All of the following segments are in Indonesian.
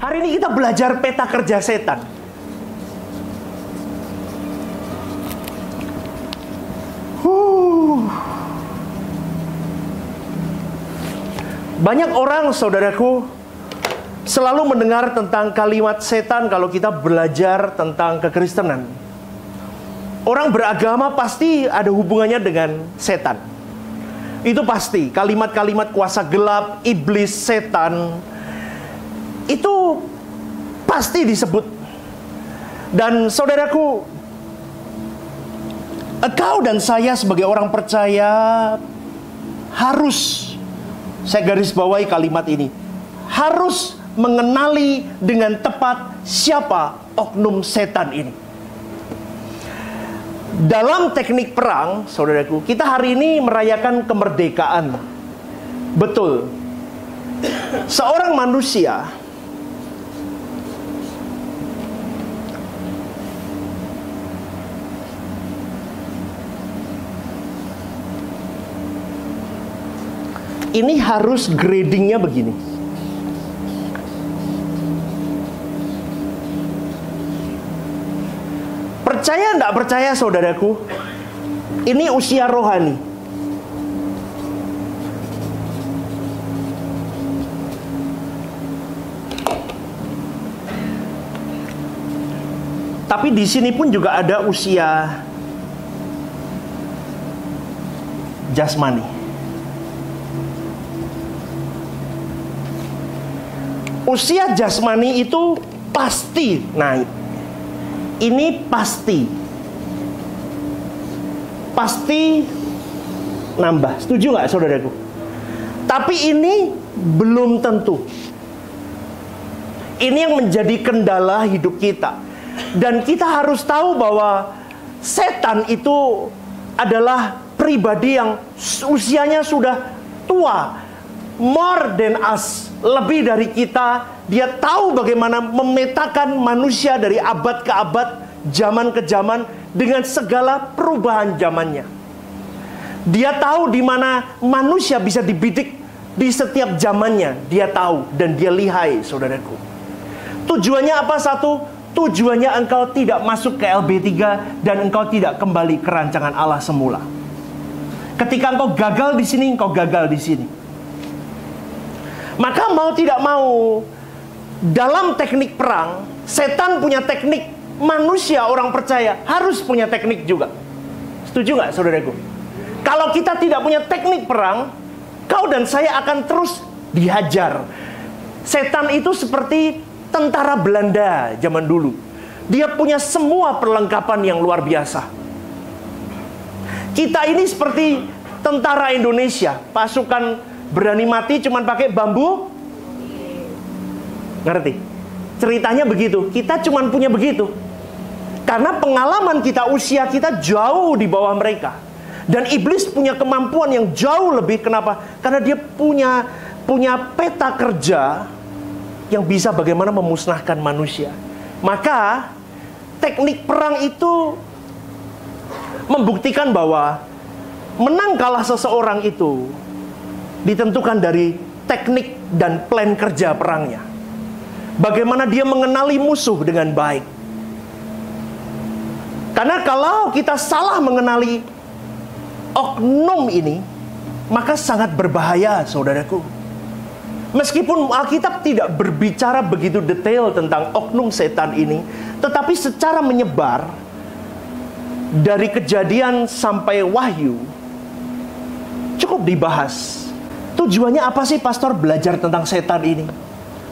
Hari ini kita belajar peta kerja setan. Banyak orang, saudaraku, selalu mendengar tentang kalimat setan kalau kita belajar tentang kekristenan. Orang beragama pasti ada hubungannya dengan setan. Itu pasti, kalimat-kalimat kuasa gelap, iblis, setan, itu pasti disebut. Dan saudaraku, engkau dan saya sebagai orang percaya harus, saya garis bawahi kalimat ini, harus mengenali dengan tepat siapa oknum setan ini. Dalam teknik perang, saudaraku, kita hari ini merayakan kemerdekaan. Betul. Seorang manusia ini harus gradingnya begini. Percaya enggak percaya, saudaraku, ini usia rohani. Tapi di sini pun juga ada usia jasmani. Usia jasmani itu pasti naik. Ini pasti nambah. Setuju nggak, saudaraku? Tapi ini belum tentu. Ini yang menjadi kendala hidup kita. Dan kita harus tahu bahwa setan itu adalah pribadi yang usianya sudah tua, more than us, lebih dari kita. Dia tahu bagaimana memetakan manusia dari abad ke abad, zaman ke zaman, dengan segala perubahan zamannya. Dia tahu di mana manusia bisa dibidik di setiap zamannya. Dia tahu dan dia lihai, saudaraku. Tujuannya apa? Satu, tujuannya engkau tidak masuk ke LB3 dan engkau tidak kembali ke rancangan Allah semula. Ketika engkau gagal di sini, engkau gagal di sini. Maka mau tidak mau, dalam teknik perang, setan punya teknik, manusia orang percaya harus punya teknik juga. Setuju nggak, saudaraku? Kalau kita tidak punya teknik perang, kau dan saya akan terus dihajar. Setan itu seperti tentara Belanda zaman dulu. Dia punya semua perlengkapan yang luar biasa. Kita ini seperti tentara Indonesia, pasukan berani mati cuman pakai bambu. Ngerti? Ceritanya begitu. Kita cuman punya begitu. Karena pengalaman kita, usia kita jauh di bawah mereka. Dan iblis punya kemampuan yang jauh lebih. Kenapa? Karena dia punya peta kerja yang bisa bagaimana memusnahkan manusia. Maka teknik perang itu membuktikan bahwa menang kalah seseorang itu ditentukan dari teknik dan plan kerja perangnya. Bagaimana dia mengenali musuh dengan baik. Karena kalau kita salah mengenali oknum ini, maka sangat berbahaya, saudaraku. Meskipun Alkitab tidak berbicara begitu detail tentang oknum setan ini, tetapi secara menyebar dari Kejadian sampai Wahyu cukup dibahas. Tujuannya apa sih, pastor, belajar tentang setan ini?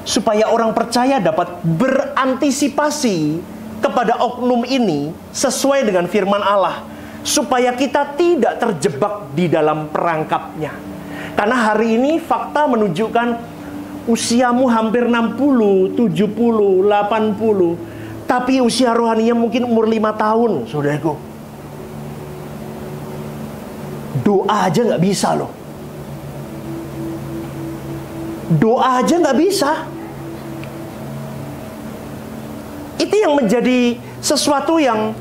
Supaya orang percaya dapat berantisipasi kepada oknum ini sesuai dengan firman Allah. Supaya kita tidak terjebak di dalam perangkapnya. Karena hari ini fakta menunjukkan usiamu hampir 60, 70, 80. Tapi usia rohaninya mungkin umur 5 tahun, saudaraku. Doa aja nggak bisa loh. Doa aja nggak bisa. Itu yang menjadi sesuatu yang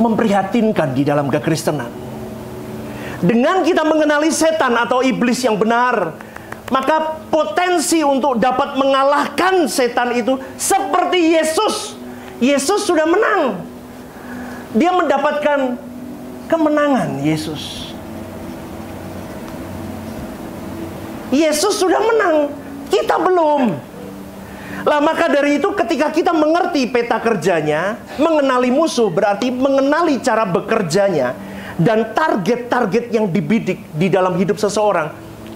memprihatinkan di dalam kekristenan. Dengan kita mengenali setan atau iblis yang benar, maka potensi untuk dapat mengalahkan setan itu seperti Yesus. Yesus sudah menang. Dia mendapatkan kemenangan, Yesus. Yesus sudah menang, kita belum. Lah maka dari itu ketika kita mengerti peta kerjanya, mengenali musuh berarti mengenali cara bekerjanya dan target-target yang dibidik di dalam hidup seseorang,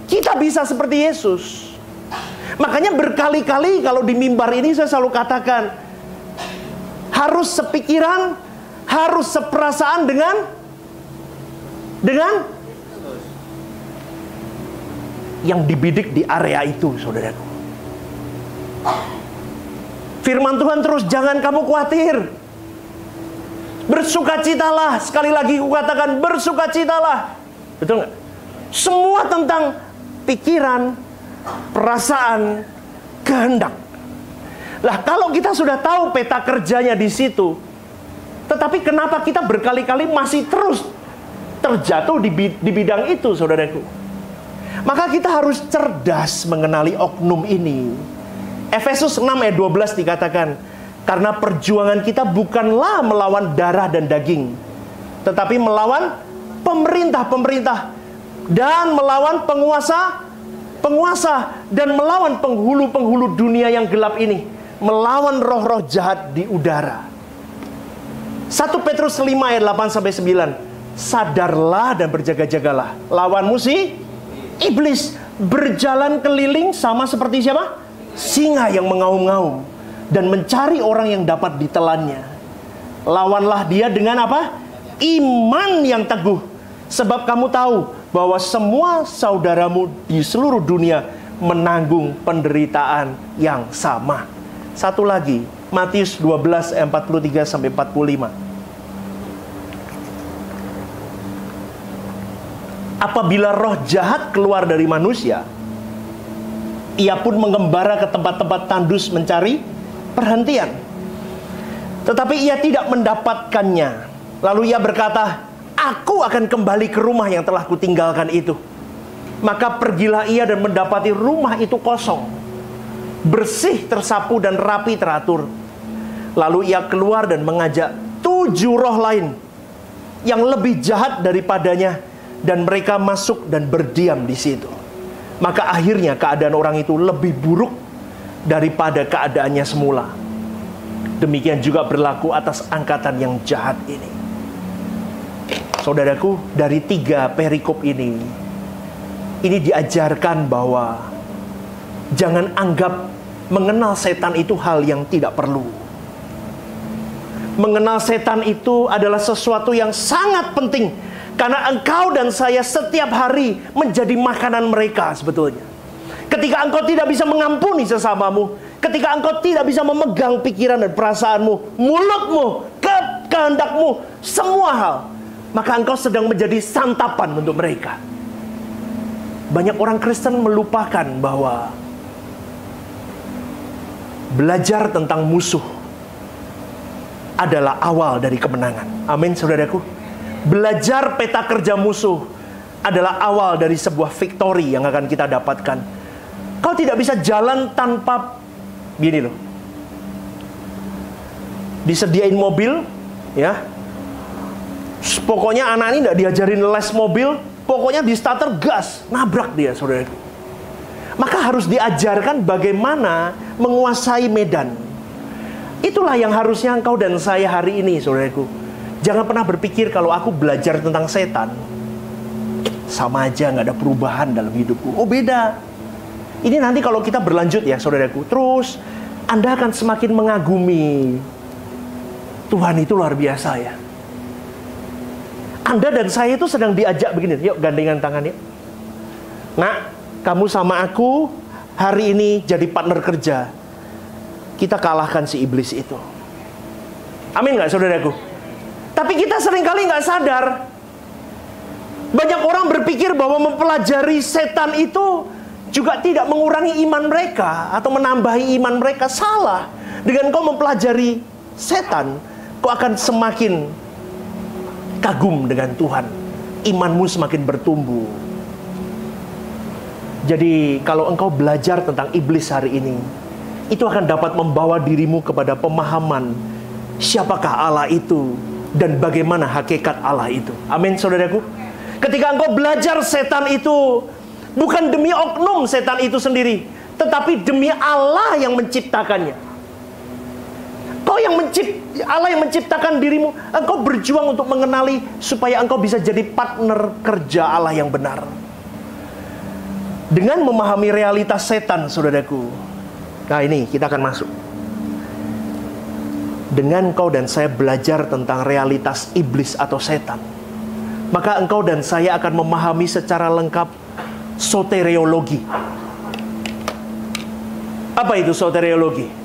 kita bisa seperti Yesus. Makanya berkali-kali kalau di mimbar ini saya selalu katakan, harus sepikiran, harus seperasaan dengan yang dibidik di area itu, saudaraku. Firman Tuhan terus, jangan kamu khawatir, bersukacitalah. Sekali lagi kukatakan, bersukacitalah. Betul nggak? Semua tentang pikiran, perasaan, kehendak. Lah kalau kita sudah tahu peta kerjanya di situ, tetapi kenapa kita berkali-kali masih terus terjatuh di bidang itu, saudaraku? Maka kita harus cerdas mengenali oknum ini. Efesus 6 ayat 12 dikatakan, karena perjuangan kita bukanlah melawan darah dan daging, tetapi melawan pemerintah-pemerintah, dan melawan penguasa, dan melawan penghulu-penghulu dunia yang gelap ini, melawan roh-roh jahat di udara. 1 Petrus 5 ayat 8-9, sadarlah dan berjaga-jagalah, lawanmu si iblis berjalan keliling sama seperti siapa? Singa yang mengaum-ngaum dan mencari orang yang dapat ditelannya. Lawanlah dia dengan apa? Iman yang teguh. Sebab kamu tahu bahwa semua saudaramu di seluruh dunia menanggung penderitaan yang sama. Satu lagi, Matius 12 ayat 43-45. Apabila roh jahat keluar dari manusia, ia pun mengembara ke tempat-tempat tandus mencari perhentian. Tetapi ia tidak mendapatkannya. Lalu ia berkata, aku akan kembali ke rumah yang telah kutinggalkan itu. Maka pergilah ia dan mendapati rumah itu kosong, bersih, tersapu, dan rapi teratur. Lalu ia keluar dan mengajak 7 roh lain yang lebih jahat daripadanya, dan mereka masuk dan berdiam di situ. Maka akhirnya keadaan orang itu lebih buruk daripada keadaannya semula. Demikian juga berlaku atas angkatan yang jahat ini. Saudaraku, dari 3 perikop ini diajarkan bahwa jangan anggap mengenal setan itu hal yang tidak perlu. Mengenal setan itu adalah sesuatu yang sangat penting, karena engkau dan saya setiap hari menjadi makanan mereka sebetulnya. Ketika engkau tidak bisa mengampuni sesamamu, ketika engkau tidak bisa memegang pikiran dan perasaanmu, mulutmu, kehendakmu, semua hal, maka engkau sedang menjadi santapan untuk mereka. Banyak orang Kristen melupakan bahwa belajar tentang musuh adalah awal dari kemenangan. Amin, saudaraku. Belajar peta kerja musuh adalah awal dari sebuah victory yang akan kita dapatkan. Kau tidak bisa jalan tanpa gini loh, disediain mobil, ya. Pokoknya anak ini tidak diajarin les mobil, pokoknya di starter gas, nabrak dia, saudaraku. Maka harus diajarkan bagaimana menguasai medan. Itulah yang harusnya engkau dan saya hari ini, saudaraku. Jangan pernah berpikir kalau aku belajar tentang setan, sama aja nggak ada perubahan dalam hidupku. Oh, beda. Ini nanti kalau kita berlanjut ya, saudaraku, terus Anda akan semakin mengagumi Tuhan itu luar biasa ya. Anda dan saya itu sedang diajak begini, yuk gandengan tangan yuk. Nah, kamu sama aku hari ini jadi partner kerja. Kita kalahkan si iblis itu. Amin nggak, saudaraku? Tapi kita seringkali nggak sadar. Banyak orang berpikir bahwa mempelajari setan itu juga tidak mengurangi iman mereka atau menambahi iman mereka. Salah. Dengan kau mempelajari setan, kau akan semakin kagum dengan Tuhan. Imanmu semakin bertumbuh. Jadi kalau engkau belajar tentang iblis hari ini, itu akan dapat membawa dirimu kepada pemahaman siapakah Allah itu dan bagaimana hakikat Allah itu. Amin, saudaraku. Ketika engkau belajar setan itu bukan demi oknum setan itu sendiri, tetapi demi Allah yang menciptakannya. Allah yang menciptakan dirimu, engkau berjuang untuk mengenali supaya engkau bisa jadi partner kerja Allah yang benar. Dengan memahami realitas setan, saudaraku. Nah, ini kita akan masuk. Dengan engkau dan saya belajar tentang realitas iblis atau setan, maka engkau dan saya akan memahami secara lengkap soteriologi. Apa itu soteriologi?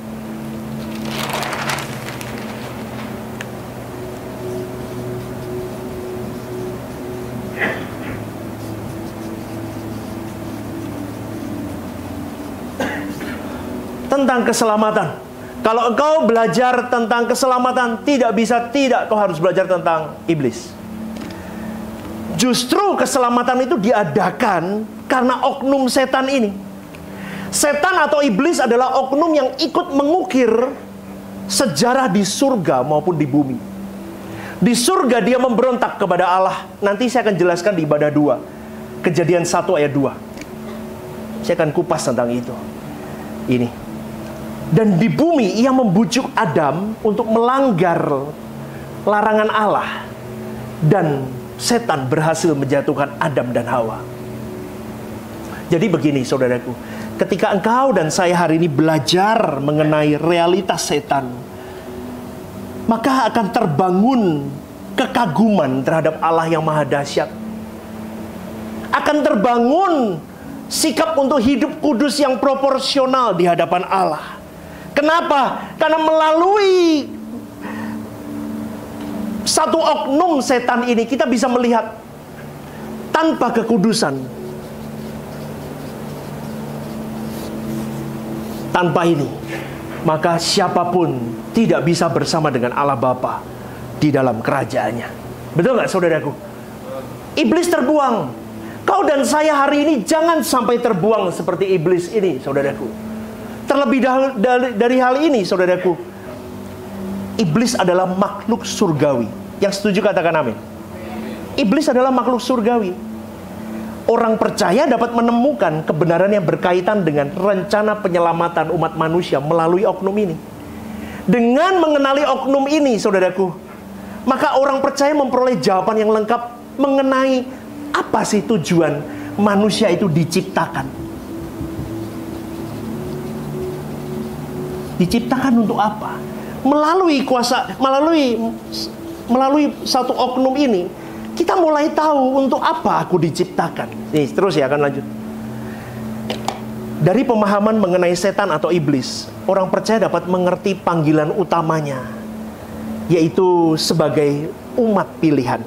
Tentang keselamatan. Kalau engkau belajar tentang keselamatan, tidak kau harus belajar tentang iblis. Justru keselamatan itu diadakan karena oknum setan ini. Setan atau iblis adalah oknum yang ikut mengukir sejarah di surga maupun di bumi. Di surga dia memberontak kepada Allah. Nanti saya akan jelaskan di ibadah 2, Kejadian 1 ayat 2. Saya akan kupas tentang itu. Ini. Dan di bumi ia membujuk Adam untuk melanggar larangan Allah. Dan setan berhasil menjatuhkan Adam dan Hawa. Jadi begini, saudaraku. Ketika engkau dan saya hari ini belajar mengenai realitas setan, maka akan terbangun kekaguman terhadap Allah yang maha dahsyat. Akan terbangun sikap untuk hidup kudus yang proporsional di hadapan Allah. Kenapa? Karena melalui satu oknum setan ini kita bisa melihat tanpa kekudusan, tanpa ini, maka siapapun tidak bisa bersama dengan Allah Bapa di dalam kerajaannya. Betul nggak, saudaraku? Iblis terbuang. Kau dan saya hari ini jangan sampai terbuang seperti iblis ini, saudaraku. Terlebih dari hal ini, saudaraku, iblis adalah makhluk surgawi. Yang setuju katakan amin. Iblis adalah makhluk surgawi. Orang percaya dapat menemukan kebenaran yang berkaitan dengan rencana penyelamatan umat manusia melalui oknum ini. Dengan mengenali oknum ini, saudaraku, maka orang percaya memperoleh jawaban yang lengkap mengenai apa sih tujuan manusia itu diciptakan. Diciptakan untuk apa? Melalui satu oknum ini, kita mulai tahu untuk apa aku diciptakan. Nih, terus ya, akan lanjut. Dari pemahaman mengenai setan atau iblis, orang percaya dapat mengerti panggilan utamanya, yaitu sebagai umat pilihan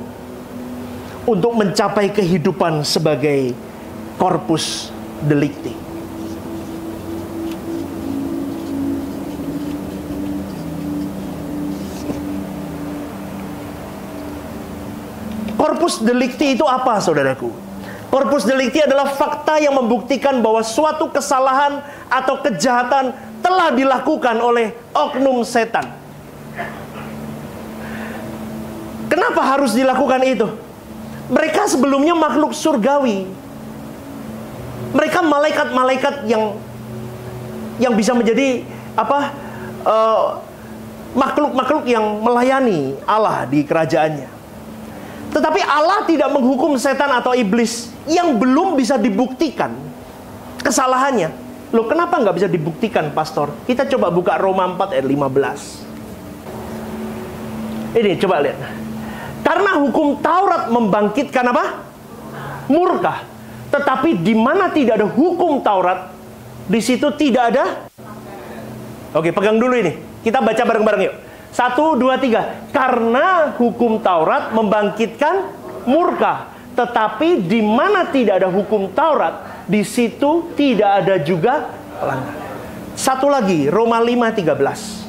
untuk mencapai kehidupan sebagai corpus delicti. Corpus delicti itu apa, saudaraku? Corpus delicti adalah fakta yang membuktikan bahwa suatu kesalahan atau kejahatan telah dilakukan oleh oknum setan. Kenapa harus dilakukan itu? Mereka sebelumnya makhluk surgawi. Mereka malaikat-malaikat yang bisa menjadi makhluk-makhluk yang melayani Allah di kerajaannya. Tetapi Allah tidak menghukum setan atau iblis yang belum bisa dibuktikan kesalahannya. Loh, kenapa nggak bisa dibuktikan, pastor? Kita coba buka Roma 4 ayat 15. Ini, coba lihat. Karena hukum Taurat membangkitkan apa? Murka. Tetapi di mana tidak ada hukum Taurat, di situ tidak ada. Oke, pegang dulu ini. Kita baca bareng-bareng yuk. 1, 2, 3. Karena hukum Taurat membangkitkan murka, tetapi di mana tidak ada hukum Taurat, di situ tidak ada juga pelanggaran. Satu lagi, Roma 5:13.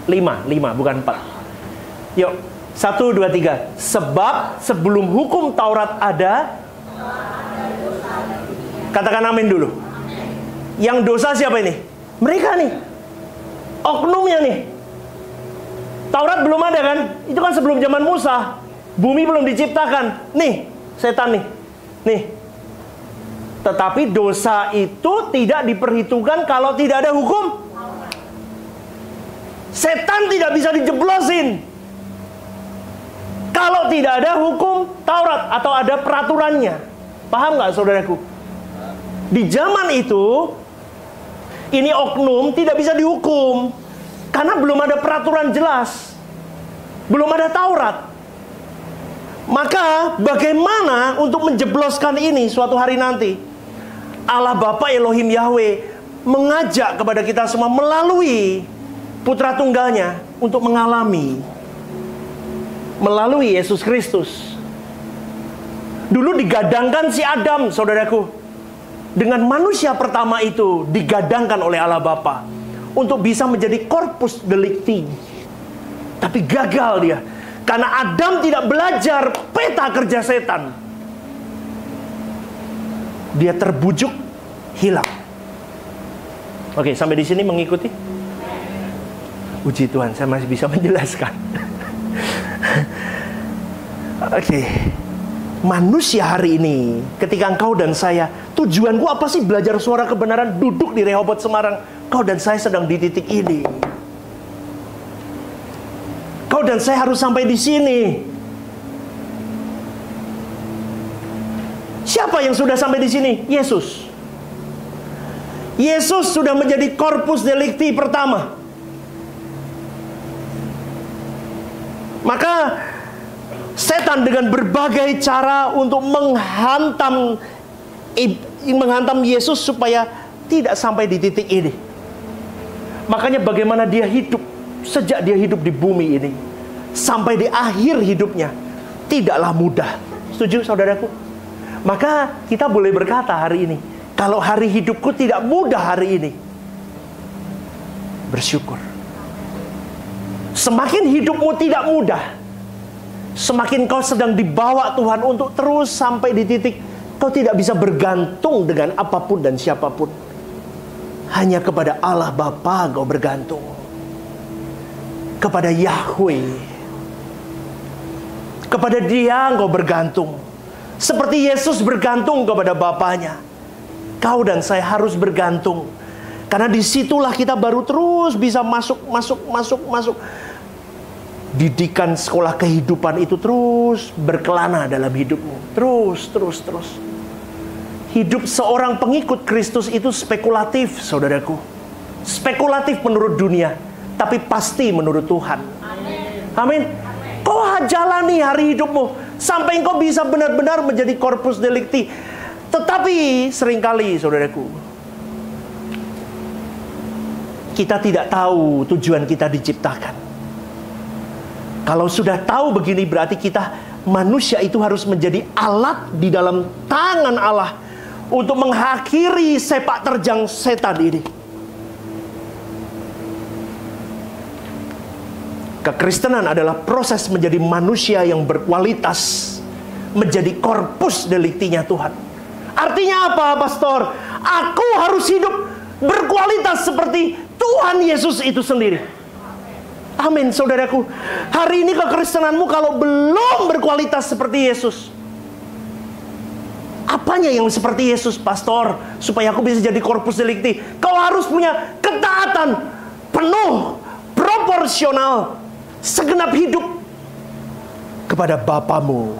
5 bukan 4. Yuk, 1, 2, 3. Sebab sebelum hukum Taurat ada, katakan amin dulu. Yang dosa siapa ini? Mereka nih, oknumnya nih. Taurat belum ada kan? Itu kan sebelum zaman Musa. Bumi belum diciptakan. Nih, setan nih. Nih. Tetapi dosa itu tidak diperhitungkan kalau tidak ada hukum. Setan tidak bisa dijeblosin kalau tidak ada hukum Taurat atau ada peraturannya. Paham nggak saudaraku? Di zaman itu, ini oknum tidak bisa dihukum karena belum ada peraturan jelas, belum ada Taurat. Maka bagaimana untuk menjebloskan ini suatu hari nanti? Allah Bapa Elohim Yahweh mengajak kepada kita semua melalui Putra Tunggalnya untuk mengalami melalui Yesus Kristus. Dulu digadangkan si Adam, saudaraku, dengan manusia pertama itu digadangkan oleh Allah Bapa untuk bisa menjadi corpus delicti. Tapi gagal dia karena Adam tidak belajar peta kerja setan. Dia terbujuk, hilang. Oke, sampai di sini mengikuti? Puji Tuhan, saya masih bisa menjelaskan. Oke. Manusia hari ini, ketika engkau dan saya, tujuanku apa sih belajar suara kebenaran, duduk di Rehoboth Semarang? Kau dan saya sedang di titik ini. Kau dan saya harus sampai di sini. Siapa yang sudah sampai di sini? Yesus. Yesus sudah menjadi corpus delicti pertama. Maka setan dengan berbagai cara untuk menghantam Yesus supaya tidak sampai di titik ini. Makanya bagaimana dia hidup sejak dia hidup di bumi ini sampai di akhir hidupnya tidaklah mudah. Setuju saudaraku? Maka kita boleh berkata hari ini, kalau hari hidupku tidak mudah hari ini, bersyukur. Semakin hidupmu tidak mudah, semakin kau sedang dibawa Tuhan untuk terus sampai di titik kau tidak bisa bergantung dengan apapun dan siapapun. Hanya kepada Allah Bapa kau bergantung. Kepada Yahweh. Kepada Dia kau bergantung. Seperti Yesus bergantung kepada Bapanya. Kau dan saya harus bergantung. Karena disitulah kita baru terus bisa masuk. Didikan sekolah kehidupan itu terus berkelana dalam hidupmu. Terus. Hidup seorang pengikut Kristus itu spekulatif, saudaraku. Spekulatif menurut dunia, tapi pasti menurut Tuhan. Amin. Kau jalani hari hidupmu sampai engkau bisa benar-benar menjadi corpus delicti. Tetapi seringkali, saudaraku, kita tidak tahu tujuan kita diciptakan. Kalau sudah tahu begini, berarti kita manusia itu harus menjadi alat di dalam tangan Allah untuk mengakhiri sepak terjang setan ini. Kekristenan adalah proses menjadi manusia yang berkualitas, menjadi korpus deliktinya Tuhan. Artinya apa, pastor? Aku harus hidup berkualitas seperti Tuhan Yesus itu sendiri. Amin, saudaraku. Hari ini kekristenanmu kalau belum berkualitas seperti Yesus, apanya yang seperti Yesus, pastor? Supaya aku bisa jadi korpus delikti, kau harus punya ketaatan penuh, proporsional, segenap hidup kepada Bapamu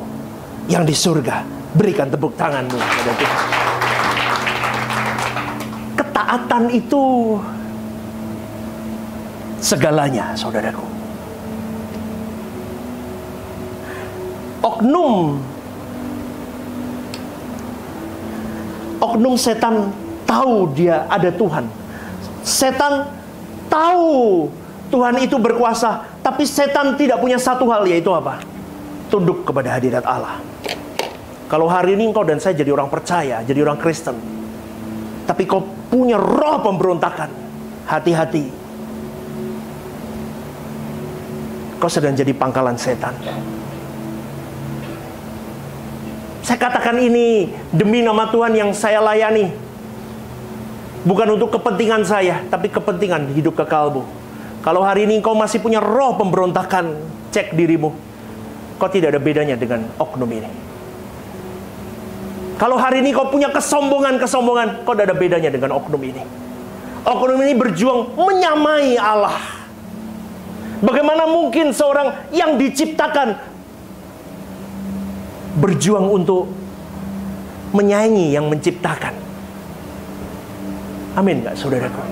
yang di surga. Berikan tepuk tanganmu kepada Tuhan. Ketaatan itu segalanya, saudaraku. Oknum setan tahu dia ada Tuhan. Setan tahu Tuhan itu berkuasa, tapi setan tidak punya satu hal, yaitu apa? Tunduk kepada hadirat Allah. Kalau hari ini engkau dan saya jadi orang percaya, jadi orang Kristen, tapi kau punya roh pemberontakan, hati-hati. kau sedang jadi pangkalan setan. Saya katakan ini demi nama Tuhan yang saya layani. Bukan untuk kepentingan saya, tapi kepentingan hidup kekalmu. Kalau hari ini kau masih punya roh pemberontakan, cek dirimu. Kau tidak ada bedanya dengan oknum ini. Kalau hari ini kau punya kesombongan, kau tidak ada bedanya dengan oknum ini. Oknum ini berjuang menyamai Allah. Bagaimana mungkin seorang yang diciptakan berjuang untuk menyaingi yang menciptakan? Amin gak saudaraku?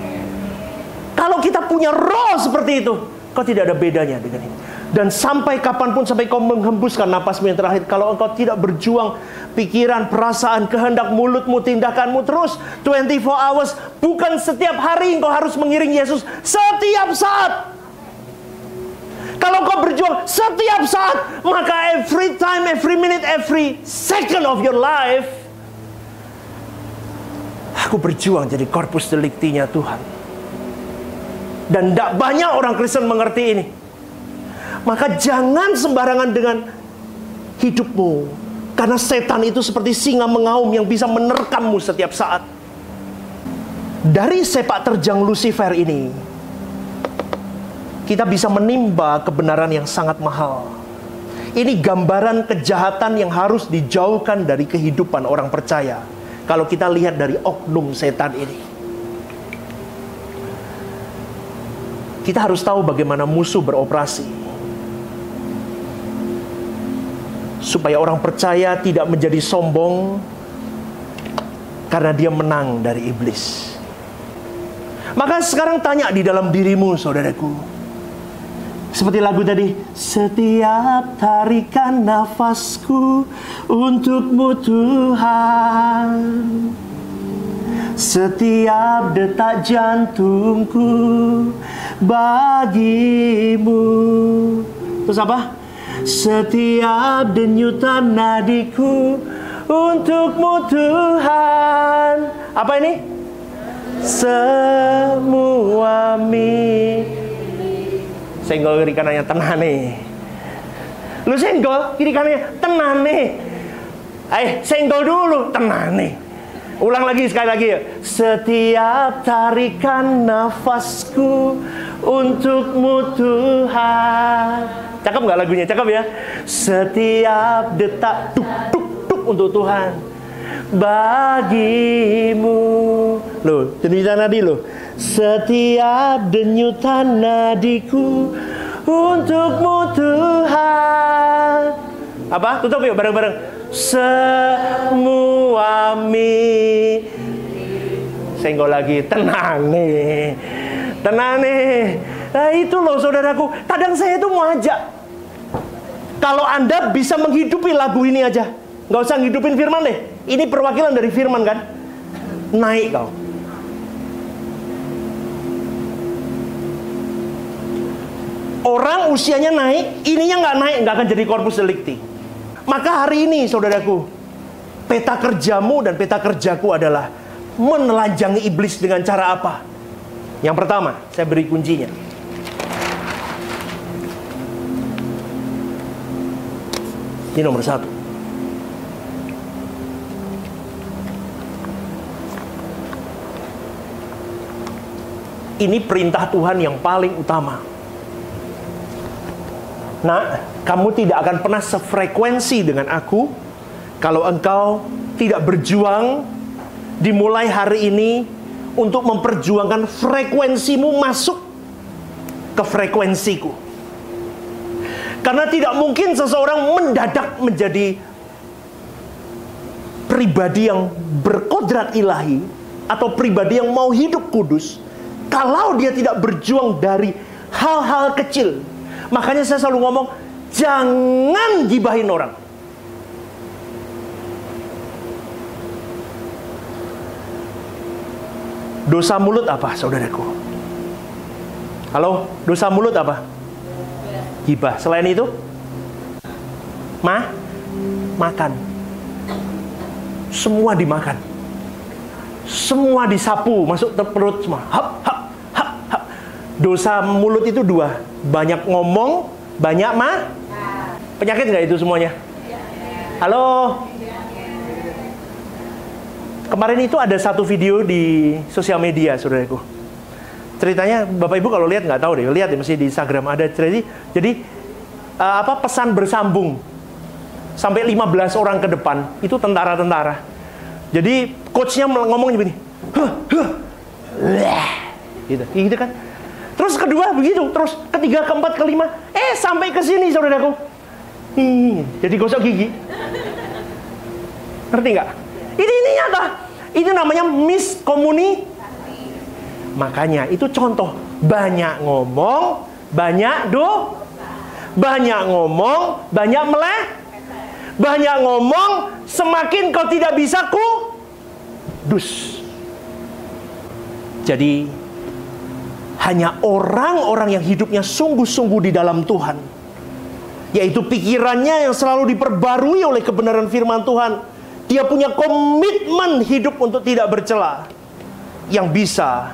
Kalau kita punya roh seperti itu, kau tidak ada bedanya dengan ini. Dan sampai kapanpun, sampai kau menghembuskan napasmu yang terakhir, kalau engkau tidak berjuang, pikiran, perasaan, kehendak mulutmu, tindakanmu terus 24 hours, bukan setiap hari engkau harus mengiring Yesus, setiap saat. Kalau kau berjuang setiap saat, maka every time, every minute, every second of your life, aku berjuang jadi corpus delicti-nya Tuhan. Dan tidak banyak orang Kristen mengerti ini. Maka jangan sembarangan dengan hidupmu, karena setan itu seperti singa mengaum yang bisa menerkammu setiap saat. Dari sepak terjang Lucifer ini, kita bisa menimba kebenaran yang sangat mahal. Ini gambaran kejahatan yang harus dijauhkan dari kehidupan orang percaya. Kalau kita lihat dari oknum setan ini, kita harus tahu bagaimana musuh beroperasi, supaya orang percaya tidak menjadi sombong karena dia menang dari iblis. Maka sekarang tanya di dalam dirimu, saudaraku. Seperti lagu tadi, setiap tarikan nafasku untukmu Tuhan, setiap detak jantungku bagimu. Terus apa? Setiap denyutan nadiku untukmu Tuhan. Apa ini? Semua senggol kiri kanannya tenane. Lu senggol kiri kanannya tenane. Senggol dulu tenane. Ulang lagi, sekali lagi ya. Setiap tarikan nafasku untukmu Tuhan. Cakep nggak lagunya? Cakep ya. Setiap detak duk duk duk untuk Tuhan bagimu. Loh, denyutan nadi loh. Setiap denyutan nadiku untukmu Tuhan. Apa? Tutup yuk bareng-bareng. Semua senggol lagi, tenang nih. Nah itu loh saudaraku, kadang saya itu mau ajak, kalau Anda bisa menghidupi lagu ini aja, nggak usah ngidupin firman deh. Ini perwakilan dari firman kan. Naik kau. Orang usianya naik, ininya nggak naik, nggak akan jadi corpus delicti. Maka hari ini saudaraku, peta kerjamu dan peta kerjaku adalah menelanjangi iblis dengan cara apa? Yang pertama, saya beri kuncinya. Ini nomor 1. Ini perintah Tuhan yang paling utama. Nah, kamu tidak akan pernah sefrekuensi dengan aku kalau engkau tidak berjuang dimulai hari ini untuk memperjuangkan frekuensimu masuk ke frekuensiku. Karena tidak mungkin seseorang mendadak menjadi pribadi yang berkodrat ilahi atau pribadi yang mau hidup kudus kalau dia tidak berjuang dari hal-hal kecil. Makanya saya selalu ngomong, jangan gibahin orang. Dosa mulut apa, saudaraku? Halo, dosa mulut apa? Gibah. Selain itu? Makan. Semua dimakan. Semua disapu, masuk ke perut semua. Hap, hap, hap, hap. Dosa mulut itu 2. Banyak ngomong banyak penyakit nggak itu semuanya? Halo? Kemarin itu ada satu video di sosial media, saudaraku. Ceritanya, Bapak Ibu kalau lihat nggak tahu deh, lihat ya mesti di Instagram ada cerita. Jadi pesan bersambung sampai 15 orang ke depan, itu tentara-tentara. Jadi coachnya ngomongnya begini, gitu kan. Terus kedua begitu, terus ketiga, keempat, kelima, sampai ke sini saudaraku. Jadi gosok gigi. Ngerti nggak? Ini nyata. Itu namanya miskomunikasi. Makanya itu contoh. Banyak ngomong, banyak banyak ngomong, banyak banyak ngomong, semakin kau tidak bisa kudus. Jadi hanya orang-orang yang hidupnya sungguh-sungguh di dalam Tuhan, yaitu pikirannya yang selalu diperbarui oleh kebenaran firman Tuhan, dia punya komitmen hidup untuk tidak bercela, yang bisa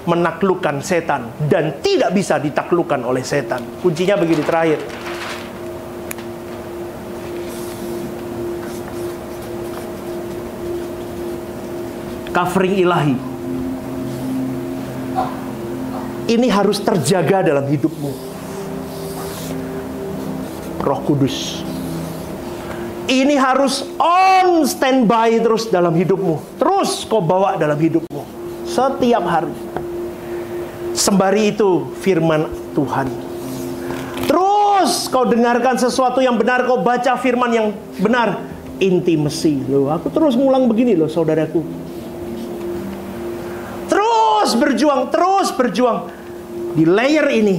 menaklukkan setan dan tidak bisa ditaklukkan oleh setan. Kuncinya begini terakhir. Covering ilahi. Ini harus terjaga dalam hidupmu. Roh Kudus. Ini harus on standby terus dalam hidupmu. Terus kau bawa dalam hidupmu setiap hari. Sembari itu firman Tuhan. Terus kau dengarkan sesuatu yang benar, kau baca firman yang benar. Intimasi. Loh, aku terus ngulang begini loh saudaraku. Terus berjuang. Di layer ini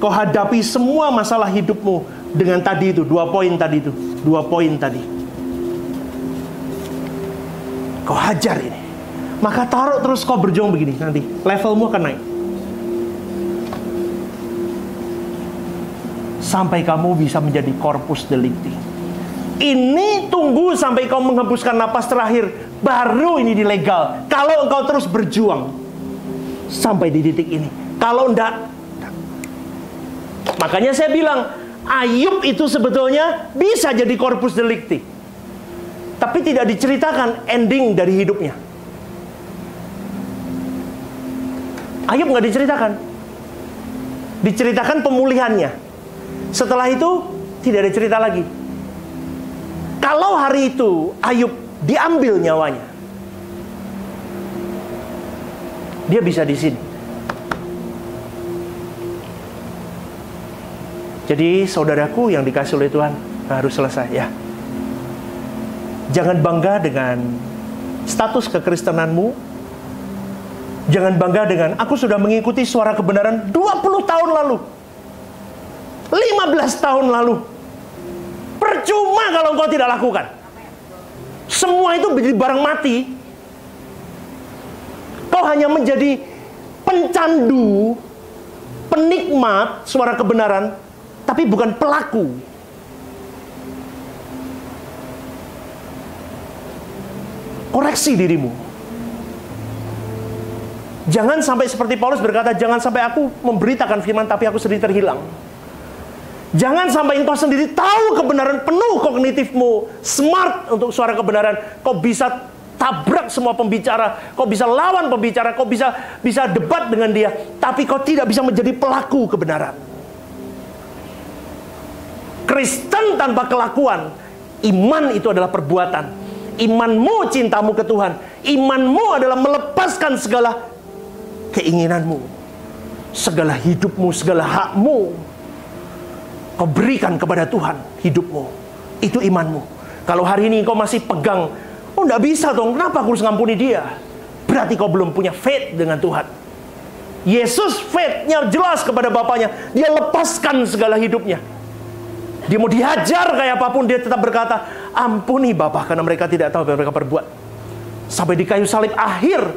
kau hadapi semua masalah hidupmu dengan tadi itu, 2 poin tadi itu. 2 poin tadi. Kau hajar ini. Maka taruh terus kau berjuang begini. Nanti levelmu akan naik. Sampai kamu bisa menjadi corpus delicti. Ini tunggu sampai kau menghembuskan napas terakhir. Baru ini dilegal. Kalau engkau terus berjuang sampai di titik ini. Kalau enggak. Makanya saya bilang, Ayub itu sebetulnya bisa jadi corpus delicti, tapi tidak diceritakan ending dari hidupnya. Ayub nggak diceritakan. Diceritakan pemulihannya. Setelah itu tidak ada cerita lagi. Kalau hari itu Ayub diambil nyawanya, dia bisa di sini. Jadi saudaraku yang dikasih oleh Tuhan, harus selesai ya. Jangan bangga dengan status kekristenanmu. Jangan bangga dengan aku sudah mengikuti suara kebenaran 20 tahun lalu, 15 tahun lalu. Percuma kalau engkau tidak lakukan. Semua itu menjadi barang mati. Kau hanya menjadi pencandu, penikmat suara kebenaran, tapi bukan pelaku. Koreksi dirimu. Jangan sampai seperti Paulus berkata, jangan sampai aku memberitakan firman tapi aku sendiri terhilang. Jangan sampai engkau sendiri tahu kebenaran, penuh kognitifmu, smart untuk suara kebenaran. Kau bisa tabrak semua pembicara, kau bisa lawan pembicara, kau bisa debat dengan dia, tapi kau tidak bisa menjadi pelaku kebenaran. Kristen tanpa kelakuan. Iman itu adalah perbuatan. Imanmu cintamu ke Tuhan. Imanmu adalah melepaskan segala keinginanmu, segala hidupmu, segala hakmu, kau berikan kepada Tuhan hidupmu. Itu imanmu. Kalau hari ini kau masih pegang, oh enggak bisa dong, kenapa aku harus ngampuni dia? Berarti kau belum punya faith dengan Tuhan. Yesus faith-nya jelas kepada Bapaknya. Dia lepaskan segala hidupnya. Dia mau dihajar kayak apapun, dia tetap berkata, ampuni Bapa, karena mereka tidak tahu apa yang mereka perbuat. Sampai di kayu salib akhir,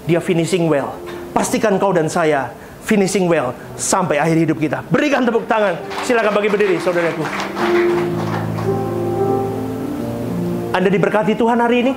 dia finishing well. Pastikan kau dan saya finishing well sampai akhir hidup kita. Berikan tepuk tangan. Silakan bagi berdiri, saudaraku. Anda diberkati Tuhan hari ini.